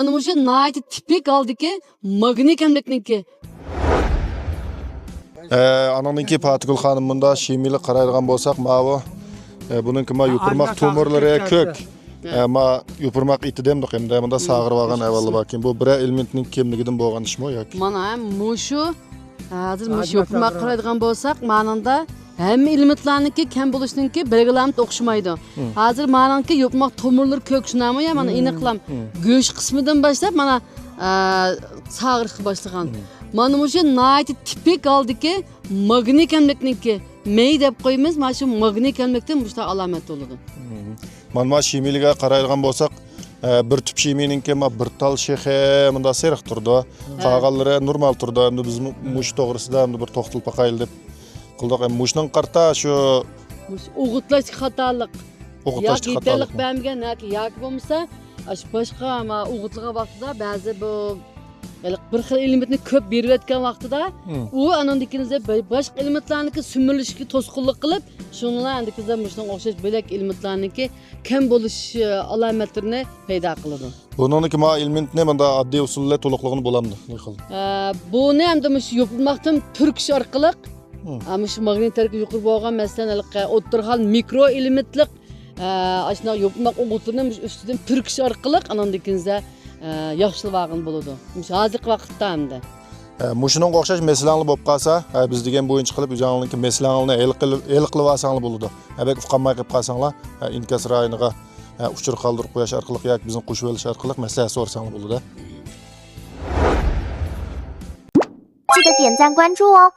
Ana o'sha nihoyatda tipik oldiki, magniy kamlikniki. Ananınki Patigul xanımında şemiylik qaraydigan bolsaq, bu bununki yupurmaq tomirlari ko'k. Ma yupurmaq iti demdik endi, bunda sag'irib olgan avvalda bakin. Bu bir elementning kimligidan bo'lgan ishmi yoki? Mana mushu hozir mush yupurmaq qaraydigan bolsaq, ma'nanda hamma elementlarniki kam bo'lishniki belgilanib o'xshamaydi. Hozir ma'nanki yupurmaq tomirlari ko'k shunami ya, mana aniqlam go'sht qismidan boshlab mana sag'irib boshlagan. Mana o'sha nihoyatda tipik oldiki, magniy kamlikniki. Mey deb qo'yamiz, mana shu magniy kamlikdan bushta alomat bo'ladi. Mana şemiyliga qaraydigan bolsaq, bir tüp şemiyininki bir tal shexi bunda seriq turdi. Qolganlari normal turdi. Endi biz mush to'g'risida endi bir to'xtalib baqayl deb qildik. Mushning qarta shu o'g'itlash xatolik. o'g'itlash xatolik. Bermagan yoki bo'lmasa, boshqa o'g'itlagan vaqtida ba'zi bu bir xil elementni ko'p berib o'tgan vaqtida u anandikingizda boshqa elementlarniki sumilishga to'sqinlik qilib, shunlar andikizda mushning o'xshash bo'lak elementlarniki kam bo'lish alomatlarini paydo qiladi. Buningki elementni bunda oddiy usulda to'liqligini bo'lamdi. Buni ham mush yopilmoqdan turkish orqali mush magniy tarkibi yuqori bo'lgan masalan o'tirgan mikro elementlik ashuna yopilmoq o'g'itini ustidan turkish orqali anandikingizda yaxshilabag'in bo'ladi. Hozirgi vaqtda hamda. Mushuning o'xshash meslangli bo'lib qolsa, biz degan bo'yincha qilib o'zingizning meslangni el qilib olsanglar bo'ladi. Bek uqamay qilib qolsanglar, inkas rayoniga uchur qoldirib qo'yish orqali yoki bizning qo'shib olish orqali maslahat so'rasanglar bo'ladi. 记得点赞关注哦。